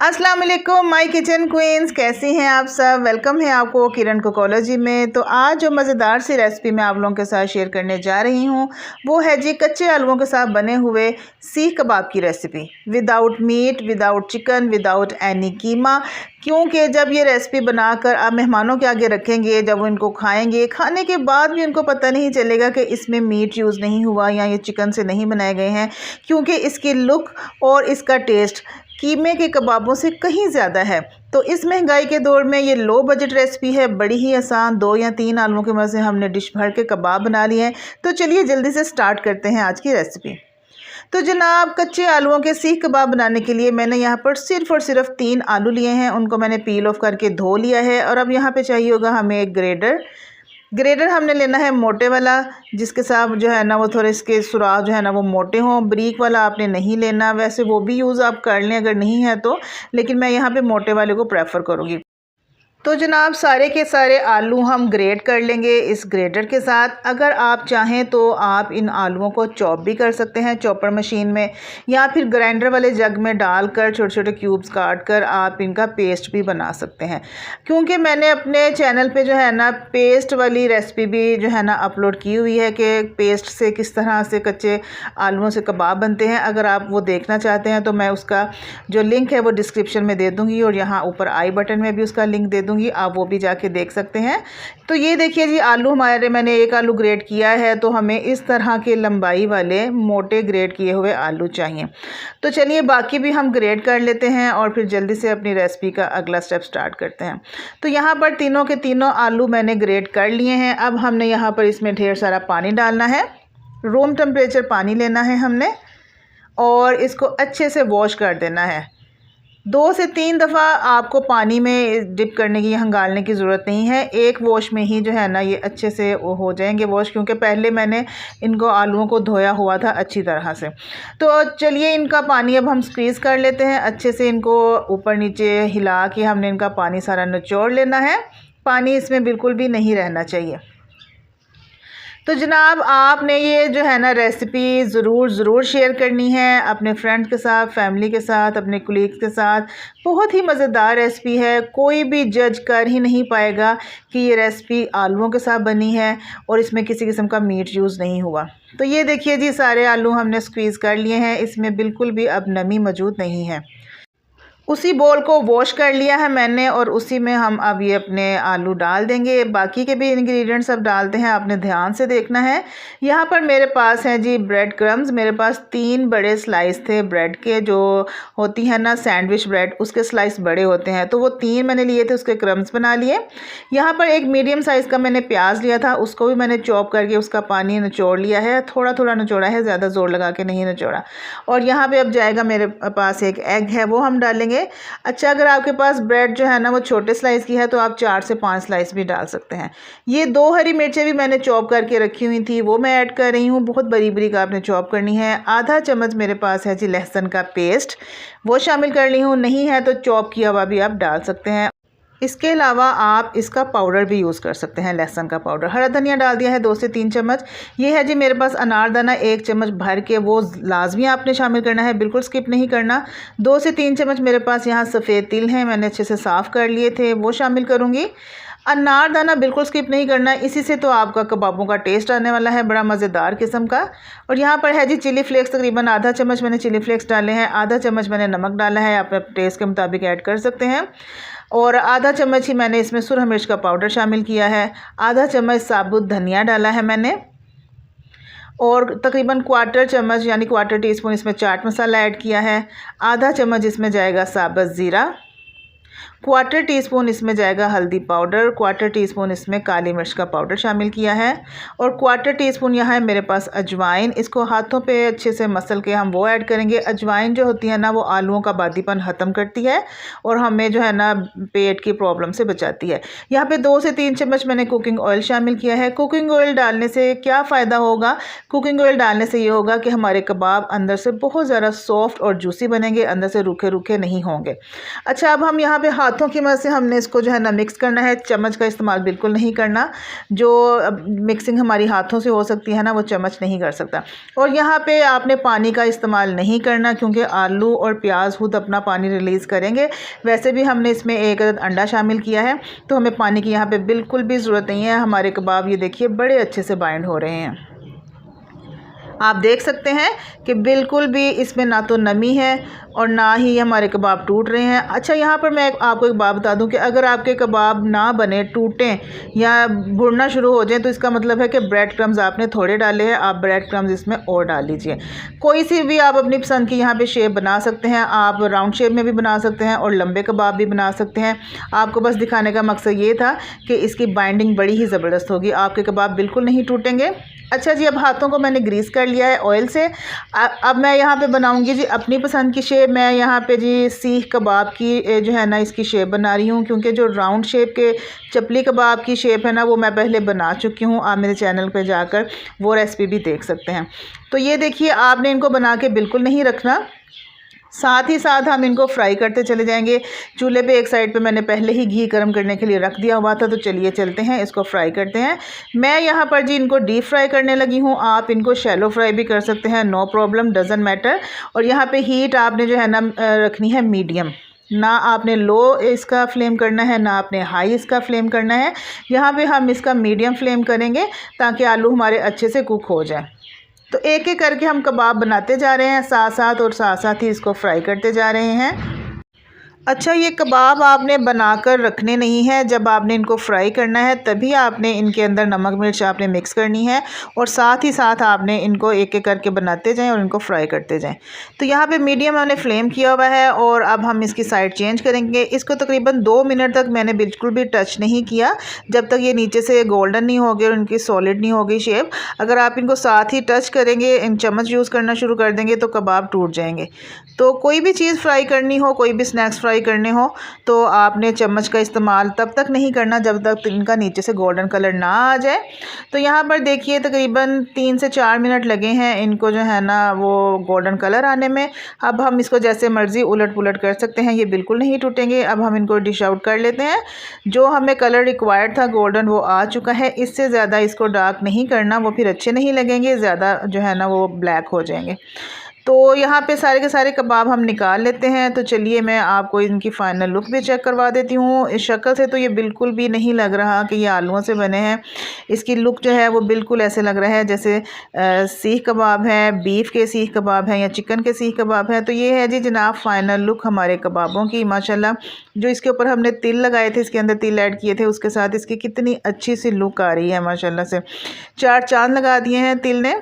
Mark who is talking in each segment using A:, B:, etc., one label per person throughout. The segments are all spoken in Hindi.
A: अस्सलाम वालेकुम माय किचन क्वींस, कैसी हैं आप सब। वेलकम है आपको किरण कुकोलॉजी में। तो आज जो मज़ेदार सी रेसिपी मैं आप लोगों के साथ शेयर करने जा रही हूँ वो है जी कच्चे आलूओं के साथ बने हुए सीख कबाब की recipe, without meat, without chicken, without any keema. क्योंकि जब ये रेसिपी बनाकर आप मेहमानों के आगे रखेंगे, जब वो इनको खाएंगे, खाने के बाद भी उनको पता नहीं चलेगा कि इसमें मीट यूज़ नहीं हुआ या ये चिकन से नहीं बनाए गए हैं, क्योंकि इसकी लुक और इसका टेस्ट कीमे के कबाबों से कहीं ज़्यादा है। तो इस महंगाई के दौर में ये लो बजट रेसिपी है, बड़ी ही आसान। 2 या 3 आलूओं के मदद से हमने डिश भर के कबाब बना लिए हैं। तो चलिए जल्दी से स्टार्ट करते हैं आज की रेसिपी। तो जनाब, कच्चे आलूओं के सीख कबाब बनाने के लिए मैंने यहाँ पर सिर्फ़ और सिर्फ 3 आलू लिए हैं। उनको मैंने पील ऑफ करके धो लिया है। और अब यहाँ पे चाहिए होगा हमें एक ग्रेटर हमने लेना है मोटे वाला, जिसके साथ जो है ना वो थोड़े इसके सुराख जो है ना वो मोटे हों। ब्रीक वाला आपने नहीं लेना, वैसे वो भी यूज़ आप कर लें अगर नहीं है तो, लेकिन मैं यहाँ पे मोटे वाले को प्रेफर करूँगी। तो जनाब, सारे के सारे आलू हम ग्रेट कर लेंगे इस ग्रेटर के साथ। अगर आप चाहें तो आप इन आलूओं को चॉप भी कर सकते हैं चॉपर मशीन में, या फिर ग्राइंडर वाले जग में डालकर छोटे छोटे क्यूब्स काट कर आप इनका पेस्ट भी बना सकते हैं। क्योंकि मैंने अपने चैनल पे जो है ना पेस्ट वाली रेसिपी भी जो है ना अपलोड की हुई है कि पेस्ट से किस तरह से कच्चे आलूओं से कबाब बनते हैं। अगर आप वो देखना चाहते हैं तो मैं उसका जो लिंक है वो डिस्क्रिप्शन में दे दूँगी, और यहाँ ऊपर आई बटन में भी उसका लिंक दे दूँगी, आप वो भी जाके देख सकते हैं। तो ये देखिए जी, आलू हमारे, मैंने एक आलू ग्रेट किया है, तो हमें इस तरह के लंबाई वाले मोटे ग्रेट किए हुए आलू चाहिए। तो चलिए बाकी भी हम ग्रेट कर लेते हैं और फिर जल्दी से अपनी रेसिपी का अगला स्टेप स्टार्ट करते हैं। तो यहाँ पर तीनों के तीनों आलू मैंने ग्रेट कर लिए हैं। अब हमने यहाँ पर इसमें ढेर सारा पानी डालना है, रूम टेम्परेचर पानी लेना है हमने, और इसको अच्छे से वॉश कर देना है। 2 से 3 दफ़ा आपको पानी में डिप करने की, हंगालने की ज़रूरत नहीं है। एक वॉश में ही जो है ना ये अच्छे से हो जाएंगे वॉश, क्योंकि पहले मैंने इनको आलूओं को धोया हुआ था अच्छी तरह से। तो चलिए इनका पानी अब हम स्क्वीज़ कर लेते हैं अच्छे से। इनको ऊपर नीचे हिला के हमने इनका पानी सारा निचोड़ लेना है। पानी इसमें बिल्कुल भी नहीं रहना चाहिए। तो जनाब, आपने ये जो है ना रेसिपी ज़रूर शेयर करनी है अपने फ्रेंड्स के साथ, फैमिली के साथ, अपने कुलीग्स के साथ। बहुत ही मज़ेदार रेसिपी है, कोई भी जज कर ही नहीं पाएगा कि ये रेसिपी आलूओं के साथ बनी है और इसमें किसी किस्म का मीट यूज़ नहीं हुआ। तो ये देखिए जी, सारे आलू हमने स्क्वीज़ कर लिए हैं, इसमें बिल्कुल भी अब नमी मौजूद नहीं है। उसी बोल को वॉश कर लिया है मैंने, और उसी में हम अब ये अपने आलू डाल देंगे। बाकी के भी इंग्रेडिएंट्स अब डालते हैं, आपने ध्यान से देखना है। यहाँ पर मेरे पास हैं जी ब्रेड क्रम्स। मेरे पास 3 बड़े स्लाइस थे ब्रेड के, जो होती है ना सैंडविच ब्रेड, उसके स्लाइस बड़े होते हैं, तो वो 3 मैंने लिए थे, उसके क्रम्स बना लिए। यहाँ पर एक मीडियम साइज़ का मैंने प्याज लिया था, उसको भी मैंने चॉप करके उसका पानी निचोड़ लिया है। थोड़ा थोड़ा निचोड़ा है, ज़्यादा ज़ोर लगा के नहीं निचोड़ा। और यहाँ पर अब जाएगा मेरे पास एक एग है, वो हम डालेंगे। अच्छा, अगर आपके पास ब्रेड जो है ना वो छोटे स्लाइस की है तो आप 4 से 5 स्लाइस भी डाल सकते हैं। ये 2 हरी मिर्चें भी मैंने चॉप करके रखी हुई थी, वो मैं ऐड कर रही हूँ। बहुत बारीक बारीक आपने चॉप करनी है। आधा चम्मच मेरे पास है जी लहसुन का पेस्ट, वो शामिल कर ली हूँ। नहीं है तो चॉप किया हुआ भी आप डाल सकते हैं। इसके अलावा आप इसका पाउडर भी यूज़ कर सकते हैं, लहसुन का पाउडर। हरा धनिया डाल दिया है 2 से 3 चम्मच। ये है जी मेरे पास अनारदाना 1 चम्मच भर के, वो लाजमी आपने शामिल करना है, बिल्कुल स्किप नहीं करना। 2 से 3 चम्मच मेरे पास यहाँ सफ़ेद तिल हैं, मैंने अच्छे से साफ़ कर लिए थे, वो शामिल करूँगी। अनारदाना बिल्कुल स्किप नहीं करना, इसी से तो आपका कबाबों का टेस्ट आने वाला है बड़ा मज़ेदार किस्म का। और यहाँ पर है जी चिली फ्लेक्स, तकरीबन आधा चम्मच मैंने चिली फ्लेक्स डाले हैं। आधा चम्मच मैंने नमक डाला है, आप अपने टेस्ट के मुताबिक ऐड कर सकते हैं। और आधा चम्मच ही मैंने इसमें सुरख मिर्च का पाउडर शामिल किया है। आधा चम्मच साबुत धनिया डाला है मैंने, और तकरीबन 1/4 चम्मच यानी 1/4 टीस्पून इसमें चाट मसाला ऐड किया है। आधा चम्मच इसमें जाएगा साबुत ज़ीरा, 1/4 टीस्पून इसमें जाएगा हल्दी पाउडर, 1/4 टीस्पून इसमें काली मिर्च का पाउडर शामिल किया है, और 1/4 टीस्पून यहाँ है मेरे पास अजवाइन। इसको हाथों पे अच्छे से मसल के हम वो ऐड करेंगे। अजवाइन जो होती है ना वो आलूओं का बादीपन ख़त्म करती है और हमें जो है ना पेट की प्रॉब्लम से बचाती है। यहाँ पे 2 से 3 चम्मच मैंने कुकिंग ऑयल शामिल किया है। कुकिंग ऑयल डालने से क्या फ़ायदा होगा? कुकिंग ऑयल डालने से ये होगा कि हमारे कबाब अंदर से बहुत ज़्यादा सॉफ्ट और जूसी बनेंगे, अंदर से रूखे रूखे नहीं होंगे। अच्छा, अब हम यहाँ पर हाथों की मदद से हमने इसको जो है ना मिक्स करना है, चम्मच का इस्तेमाल बिल्कुल नहीं करना। जो मिक्सिंग हमारी हाथों से हो सकती है ना, वो चम्मच नहीं कर सकता। और यहाँ पे आपने पानी का इस्तेमाल नहीं करना, क्योंकि आलू और प्याज खुद अपना पानी रिलीज़ करेंगे। वैसे भी हमने इसमें एक अंडा शामिल किया है, तो हमें पानी की यहाँ पे बिल्कुल भी ज़रूरत नहीं है। हमारे कबाब ये देखिए बड़े अच्छे से बाइंड हो रहे हैं। आप देख सकते हैं कि बिल्कुल भी इसमें ना तो नमी है और ना ही हमारे कबाब टूट रहे हैं। अच्छा, यहाँ पर मैं आपको एक बात बता दूं कि अगर आपके कबाब ना बने, टूटें या बुड़ना शुरू हो जाए, तो इसका मतलब है कि ब्रेड क्रम्स आपने थोड़े डाले हैं। आप ब्रेड क्रम्स इसमें और डाल लीजिए। कोई सी भी आप अपनी पसंद की यहाँ पे शेप बना सकते हैं। आप राउंड शेप में भी बना सकते हैं और लंबे कबाब भी बना सकते हैं। आपको बस दिखाने का मकसद ये था कि इसकी बाइंडिंग बड़ी ही ज़बरदस्त होगी, आपके कबाब बिल्कुल नहीं टूटेंगे। अच्छा जी, अब हाथों को मैंने ग्रीस कर लिया है ऑयल से। अब मैं यहाँ पे बनाऊँगी जी अपनी पसंद की शेप। मैं यहाँ पे जी सीख कबाब की जो है ना इसकी शेप बना रही हूँ, क्योंकि जो राउंड शेप के चपली कबाब की शेप है ना, वो मैं पहले बना चुकी हूँ। आप मेरे चैनल पे जाकर वो रेसिपी भी देख सकते हैं। तो ये देखिए, आपने इनको बना के बिल्कुल नहीं रखना, साथ ही साथ हम इनको फ्राई करते चले जाएंगे। चूल्हे पे एक साइड पे मैंने पहले ही घी गर्म करने के लिए रख दिया हुआ था, तो चलिए चलते हैं इसको फ्राई करते हैं। मैं यहाँ पर जी इनको डीप फ्राई करने लगी हूँ। आप इनको शैलो फ्राई भी कर सकते हैं, नो प्रॉब्लम, डजंट मैटर। और यहाँ पे हीट आपने जो है ना रखनी है मीडियम, ना आपने लो इसका फ्लेम करना है, ना आपने हाई इसका फ्लेम करना है। यहाँ पे हम इसका मीडियम फ्लेम करेंगे ताकि आलू हमारे अच्छे से कुक हो जाए। तो एक एक करके हम कबाब बनाते जा रहे हैं साथ साथ ही इसको फ्राई करते जा रहे हैं। अच्छा, ये कबाब आपने बनाकर रखने नहीं है, जब आपने इनको फ्राई करना है तभी आपने इनके अंदर नमक मिर्च आपने मिक्स करनी है, और साथ ही साथ आपने इनको एक एक करके बनाते जाएं और इनको फ्राई करते जाएं। तो यहाँ पे मीडियम हमने फ्लेम किया हुआ है और अब हम इसकी साइड चेंज करेंगे। इसको तकरीबन 2 मिनट तक मैंने बिल्कुल भी टच नहीं किया, जब तक ये नीचे से गोल्डन नहीं हो गए और इनकी सॉलिड नहीं हो गई शेप। अगर आप इनको साथ ही टच करेंगे, इन चम्मच यूज़ करना शुरू कर देंगे, तो कबाब टूट जाएंगे। तो कोई भी चीज़ फ्राई करनी हो, कोई भी स्नैक्स फ्राई करने हो, तो आपने चम्मच का इस्तेमाल तब तक नहीं करना जब तक इनका नीचे से गोल्डन कलर ना आ जाए। तो यहाँ पर देखिए तकरीबन 3 से 4 मिनट लगे हैं इनको जो है ना वो गोल्डन कलर आने में। अब हम इसको जैसे मर्ज़ी उलट पुलट कर सकते हैं, ये बिल्कुल नहीं टूटेंगे। अब हम इनको डिश आउट कर लेते हैं। जो हमें कलर रिक्वायर्ड था गोल्डन, वो आ चुका है। इससे ज़्यादा इसको डार्क नहीं करना, वो फिर अच्छे नहीं लगेंगे, ज़्यादा जो है ना वो ब्लैक हो जाएंगे। तो यहाँ पे सारे के सारे कबाब हम निकाल लेते हैं। तो चलिए मैं आपको इनकी फ़ाइनल लुक भी चेक करवा देती हूँ। इस शक्ल से तो ये बिल्कुल भी नहीं लग रहा कि ये आलूओं से बने हैं। इसकी लुक जो है वो बिल्कुल ऐसे लग रहा है जैसे सीख कबाब है, बीफ के सीख कबाब हैं या चिकन के सीख कबाब हैं। तो ये है जी जनाब फ़ाइनल लुक हमारे कबाबों की। माशाल्लाह, जो इसके ऊपर हमने तिल लगाए थे, इसके अंदर तिल ऐड किए थे, उसके साथ इसकी कितनी अच्छी सी लुक आ रही है माशाल्लाह से। 4 चाँद लगा दिए हैं तिल ने।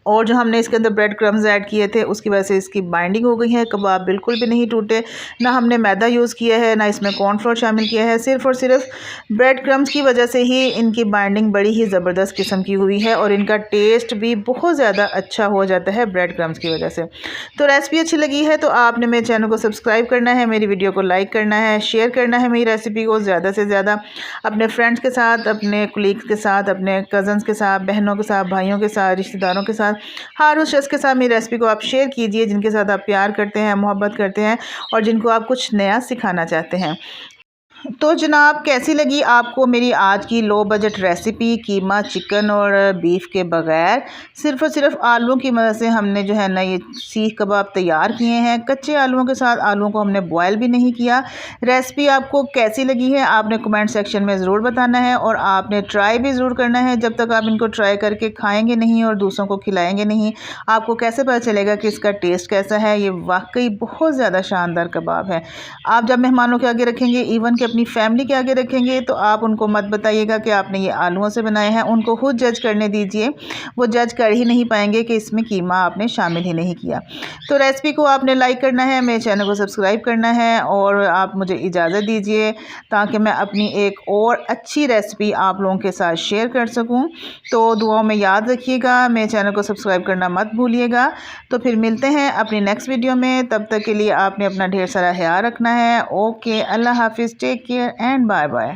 A: और जो हमने इसके अंदर ब्रेड क्रम्स ऐड किए थे, उसकी वजह से इसकी बाइंडिंग हो गई है। कबाब बिल्कुल भी नहीं टूटे। ना हमने मैदा यूज़ किया है, ना इसमें कॉर्नफ्लोर शामिल किया है। सिर्फ़ और सिर्फ ब्रेड क्रम्स की वजह से ही इनकी बाइंडिंग बड़ी ही ज़बरदस्त किस्म की हुई है, और इनका टेस्ट भी बहुत ज़्यादा अच्छा हो जाता है ब्रेड क्रम्स की वजह से। तो रेसिपी अच्छी लगी है तो आपने मेरे चैनल को सब्सक्राइब करना है, मेरी वीडियो को लाइक करना है, शेयर करना है मेरी रेसिपी को ज़्यादा से ज़्यादा अपने फ्रेंड्स के साथ, अपने कुलीग्स के साथ, अपने कज़न्स के साथ, बहनों के साथ, भाइयों के साथ, रिश्तेदारों के साथ, हर उस शख्स के साथ मेरी रेसिपी को आप शेयर कीजिए जिनके साथ आप प्यार करते हैं, मोहब्बत करते हैं और जिनको आप कुछ नया सिखाना चाहते हैं। तो जनाब, कैसी लगी आपको मेरी आज की लो बजट रेसिपी कीमा चिकन और बीफ के बग़ैर? सिर्फ़ और सिर्फ आलूओं की मदद से हमने जो है ना ये सीख कबाब तैयार किए हैं। कच्चे आलूओं के साथ, आलूओं को हमने बॉयल भी नहीं किया। रेसिपी आपको कैसी लगी है आपने कमेंट सेक्शन में ज़रूर बताना है, और आपने ट्राई भी ज़रूर करना है। जब तक आप इनको ट्राई करके खाएँगे नहीं और दूसरों को खिलाएँगे नहीं, आपको कैसे पता चलेगा कि इसका टेस्ट कैसा है। ये वाकई बहुत ज़्यादा शानदार कबाब है। आप जब मेहमानों के आगे रखेंगे, इवन के अपनी फैमिली के आगे रखेंगे, तो आप उनको मत बताइएगा कि आपने ये आलूओं से बनाए हैं। उनको खुद जज करने दीजिए, वो जज कर ही नहीं पाएंगे कि इसमें कीमा आपने शामिल ही नहीं किया। तो रेसिपी को आपने लाइक करना है, मेरे चैनल को सब्सक्राइब करना है, और आप मुझे इजाज़त दीजिए ताकि मैं अपनी एक और अच्छी रेसिपी आप लोगों के साथ शेयर कर सकूँ। तो दुआओं में याद रखिएगा, मेरे चैनल को सब्सक्राइब करना मत भूलिएगा। तो फिर मिलते हैं अपनी नेक्स्ट वीडियो में। तब तक के लिए आपने अपना ढेर सारा ख्याल रखना है। ओके, अल्लाह हाफिज़, take care and bye bye.